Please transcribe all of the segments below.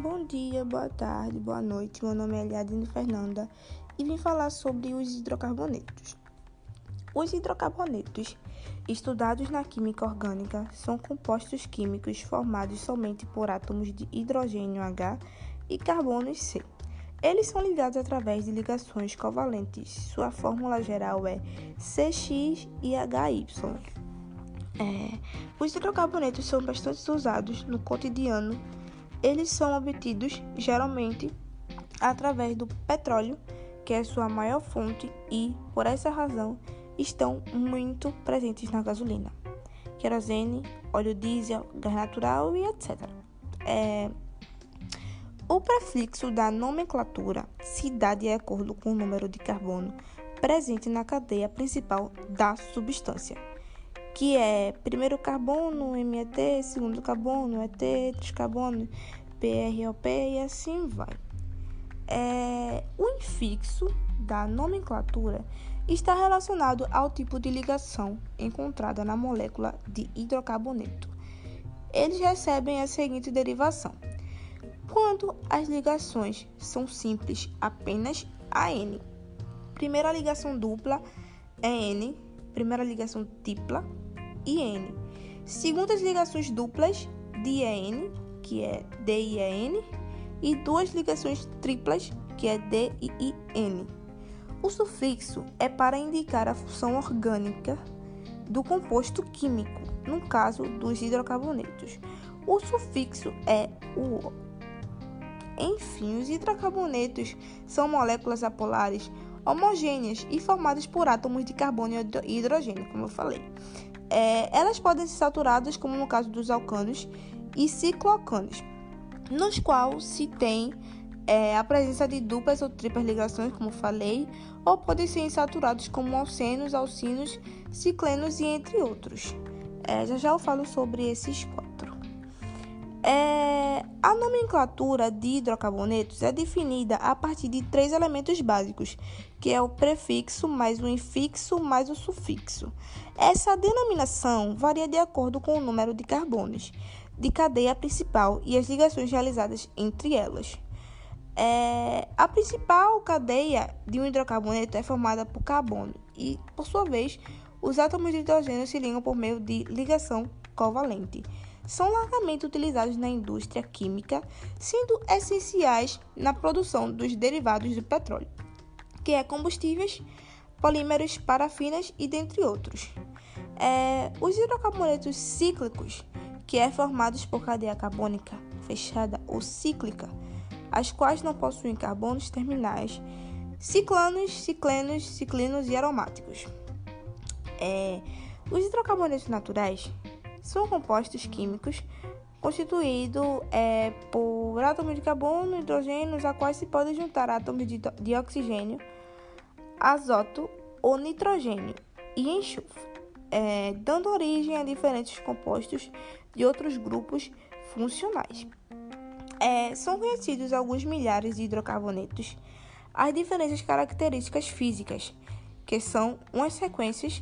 Bom dia, boa tarde, boa noite. Meu nome é Eliadine Fernanda e vim falar sobre os hidrocarbonetos. Os hidrocarbonetos, estudados na química orgânica, são compostos químicos formados somente por átomos de hidrogênio H e carbono C. Eles são ligados através de ligações covalentes. Sua fórmula geral é CX e HY. Os hidrocarbonetos são bastante usados no cotidiano. Eles são obtidos geralmente através do petróleo, que é sua maior fonte, e, por essa razão, estão muito presentes na gasolina, querosene, óleo diesel, gás natural e etc. O prefixo da nomenclatura se dá de acordo com o número de carbono presente na cadeia principal da substância, que é primeiro carbono, MET, segundo carbono, ET, terceiro carbono, PROP e assim vai. O infixo da nomenclatura está relacionado ao tipo de ligação encontrada na molécula de hidrocarboneto. Eles recebem a seguinte derivação: quando as ligações são simples, apenas AN. Primeira ligação dupla é N, primeira ligação tripla, IN. Segundas ligações duplas, DIN, que é DIN, e duas ligações triplas, que é DIN. O sufixo é para indicar a função orgânica do composto químico, no caso dos hidrocarbonetos. O sufixo é o O. Enfim, os hidrocarbonetos são moléculas apolares homogêneas e formadas por átomos de carbono e hidrogênio, como eu falei. Elas podem ser saturadas, como no caso dos alcanos e cicloalcanos, nos quais se tem a presença de duplas ou triplas ligações, como falei, ou podem ser insaturados, como alcenos, alcinos, ciclenos e entre outros. Já eu falo sobre esses quatro. A nomenclatura de hidrocarbonetos é definida a partir de três elementos básicos, que é o prefixo, mais o infixo, mais o sufixo. Essa denominação varia de acordo com o número de carbonos de cadeia principal e as ligações realizadas entre elas. A principal cadeia de um hidrocarboneto é formada por carbono e, por sua vez, os átomos de hidrogênio se ligam por meio de ligação covalente. São largamente utilizados na indústria química, sendo essenciais na produção dos derivados do petróleo, que é combustíveis, polímeros, parafinas e dentre outros. Os hidrocarbonetos cíclicos, que é formados por cadeia carbônica fechada ou cíclica, as quais não possuem carbonos terminais, ciclanos, ciclenos, ciclinos e aromáticos. Os hidrocarbonetos naturais são compostos químicos constituídos por átomos de carbono e hidrogênio, a quais se podem juntar átomos de oxigênio, azoto ou nitrogênio e enxofre, dando origem a diferentes compostos de outros grupos funcionais. São conhecidos alguns milhares de hidrocarbonetos. As diferentes características físicas, que são umas sequências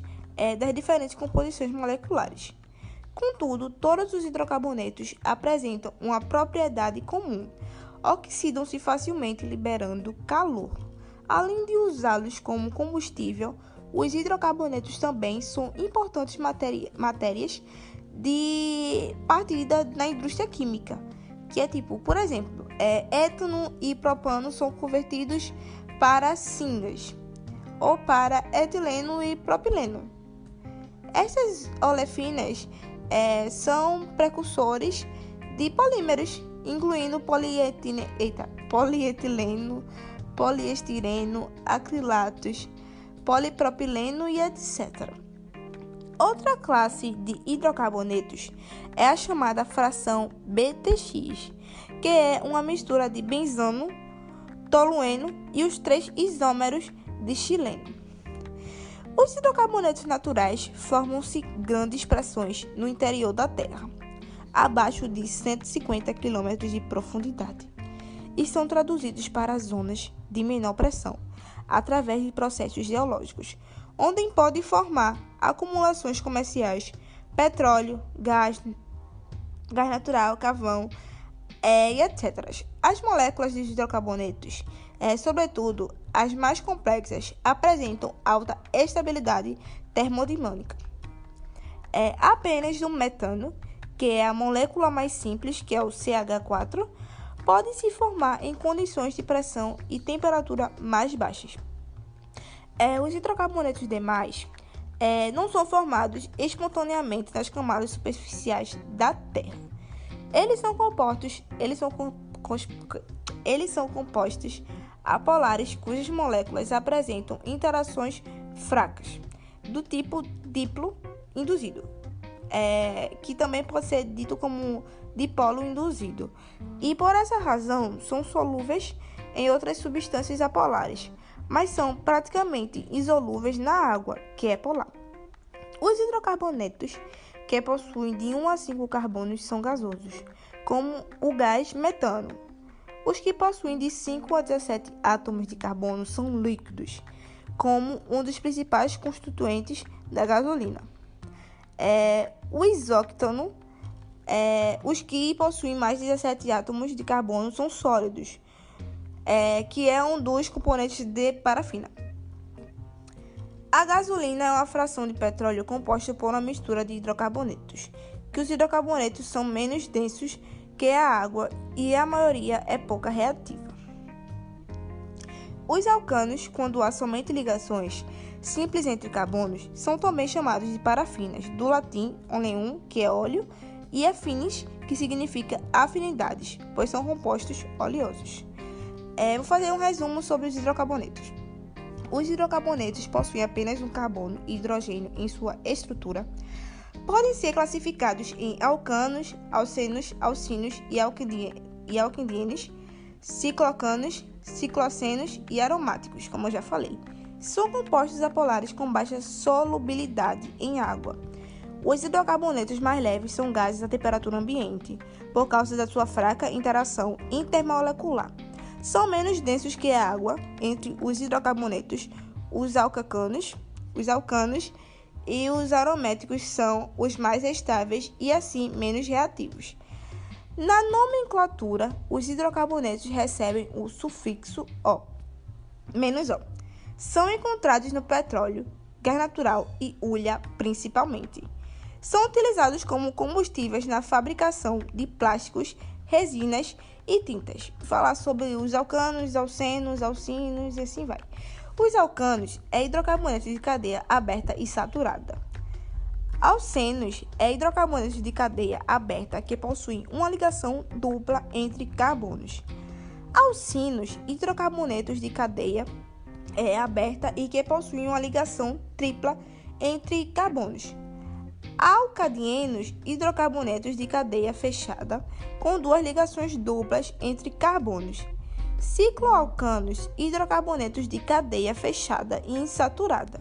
das diferentes composições moleculares. Contudo, todos os hidrocarbonetos apresentam uma propriedade comum: oxidam-se facilmente, liberando calor. Além de usá-los como combustível, os hidrocarbonetos também são importantes matérias de partida na indústria química, que é tipo, por exemplo, étano e propano são convertidos para singas, ou para etileno e propileno. Essas olefinas são precursores de polímeros, incluindo polietileno, poliestireno, acrilatos, polipropileno e etc. Outra classe de hidrocarbonetos é a chamada fração BTX, que é uma mistura de benzano, tolueno e os três isômeros de xileno. Os hidrocarbonetos naturais formam-se grandes pressões no interior da Terra, abaixo de 150 km de profundidade, e são traduzidos para zonas de menor pressão, através de processos geológicos, onde podem formar acumulações comerciais, petróleo, gás natural, carvão, e etc. As moléculas de hidrocarbonetos, sobretudo as mais complexas, apresentam alta estabilidade termodinâmica. Apenas o metano, que é a molécula mais simples, que é o CH4, pode se formar em condições de pressão e temperatura mais baixas. Os hidrocarbonetos demais não são formados espontaneamente nas camadas superficiais da Terra. Eles são compostos apolares cujas moléculas apresentam interações fracas, do tipo diplo induzido, que também pode ser dito como dipolo induzido, e por essa razão são solúveis em outras substâncias apolares, mas são praticamente insolúveis na água, que é polar. Os hidrocarbonetos que possuem de 1 a 5 carbonos são gasosos, como o gás metano. Os que possuem de 5 a 17 átomos de carbono são líquidos, como um dos principais constituintes da gasolina. O isóctano, os que possuem mais de 17 átomos de carbono são sólidos, que é um dos componentes de parafina. A gasolina é uma fração de petróleo composta por uma mistura de hidrocarbonetos, que os hidrocarbonetos são menos densos que a água e a maioria é pouco reativa. Os alcanos, quando há somente ligações simples entre carbonos, são também chamados de parafinas, do latim oleum, que é óleo, e afines, que significa afinidades, pois são compostos oleosos. Vou fazer um resumo sobre os hidrocarbonetos. Os hidrocarbonetos possuem apenas um carbono e hidrogênio em sua estrutura. Podem ser classificados em alcanos, alcenos, alcinos e alquindienes, ciclocanos, ciclocenos e aromáticos, como eu já falei. São compostos apolares com baixa solubilidade em água. Os hidrocarbonetos mais leves são gases a temperatura ambiente, por causa da sua fraca interação intermolecular. São menos densos que a água. Entre os hidrocarbonetos, os alcanos e os aromáticos são os mais estáveis e, assim, menos reativos. Na nomenclatura, os hidrocarbonetos recebem o sufixo O, menos O. São encontrados no petróleo, gás natural e hulha, principalmente. São utilizados como combustíveis na fabricação de plásticos, resinas e tintas. Vou falar sobre os alcanos, alcenos, alcinos e assim vai. Os alcanos é hidrocarbonetos de cadeia aberta e saturada. Alcenos é hidrocarbonetos de cadeia aberta que possuem uma ligação dupla entre carbonos. Alcinos, hidrocarbonetos de cadeia aberta e que possuem uma ligação tripla entre carbonos. Alcadienos, hidrocarbonetos de cadeia fechada com duas ligações duplas entre carbonos. Cicloalcanos, hidrocarbonetos de cadeia fechada e insaturada.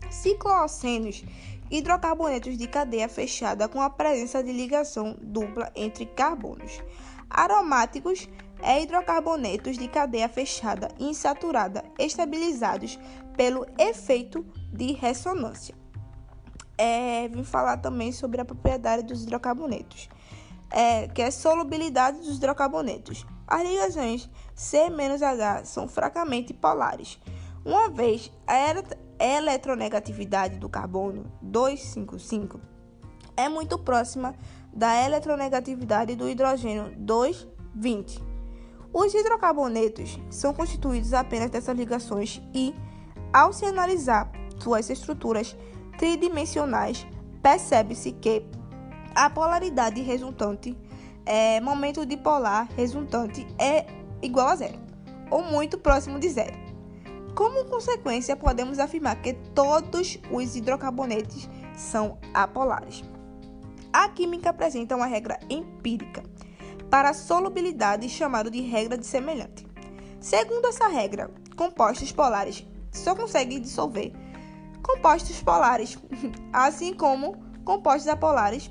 Cicloalcenos, hidrocarbonetos de cadeia fechada com a presença de ligação dupla entre carbonos. Aromáticos hidrocarbonetos de cadeia fechada e insaturada estabilizados pelo efeito de ressonância. Vim falar também sobre a propriedade dos hidrocarbonetos, que é a solubilidade dos hidrocarbonetos. As ligações C-H são fracamente polares, uma vez a eletronegatividade do carbono 255 é muito próxima da eletronegatividade do hidrogênio 220. Os hidrocarbonetos são constituídos apenas dessas ligações e, ao se analisar suas estruturas tridimensionais, percebe-se que a polaridade resultante, momento dipolar resultante, é igual a zero, ou muito próximo de zero. Como consequência, podemos afirmar que todos os hidrocarbonetos são apolares. A química apresenta uma regra empírica para a solubilidade chamada de regra de semelhante. Segundo essa regra, compostos polares só conseguem dissolver compostos polares, assim como compostos apolares,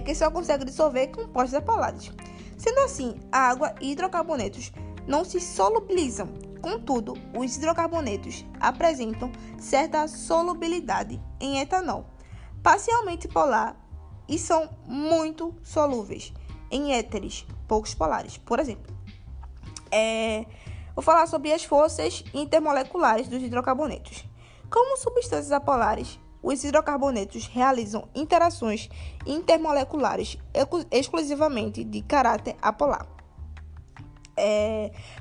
que só conseguem dissolver compostos apolares. Sendo assim, a água e hidrocarbonetos não se solubilizam. Contudo, os hidrocarbonetos apresentam certa solubilidade em etanol, parcialmente polar, e são muito solúveis em éteres poucos polares. Por exemplo, vou falar sobre as forças intermoleculares dos hidrocarbonetos. Como substâncias apolares, os hidrocarbonetos realizam interações intermoleculares exclusivamente de caráter apolar.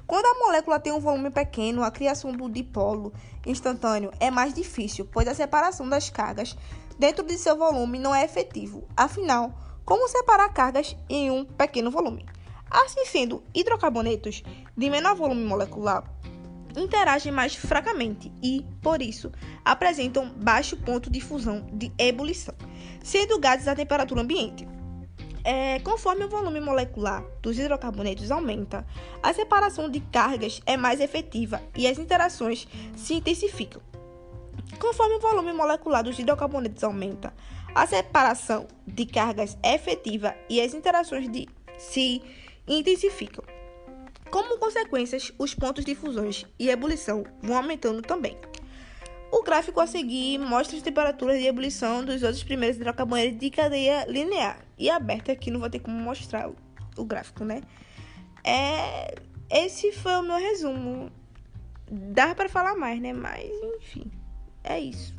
Quando a molécula tem um volume pequeno, a criação do dipolo instantâneo é mais difícil, pois a separação das cargas dentro de seu volume não é efetivo. Afinal, como separar cargas em um pequeno volume? Assim sendo, hidrocarbonetos de menor volume molecular interagem mais fracamente e, por isso, apresentam baixo ponto de fusão de ebulição, sendo gases à temperatura ambiente. Conforme o volume molecular dos hidrocarbonetos aumenta, a separação de cargas é mais efetiva e as interações se intensificam. Conforme o volume molecular dos hidrocarbonetos aumenta, a separação de cargas é efetiva e as interações se intensificam. Como consequências, os pontos de fusões e ebulição vão aumentando também. O gráfico a seguir mostra as temperaturas de ebulição dos outros primeiros hidrocarbonetos de cadeia linear. E aberta aqui não vou ter como mostrar o gráfico, né? Esse foi o meu resumo. Dá para falar mais, né? Mas, enfim, é isso.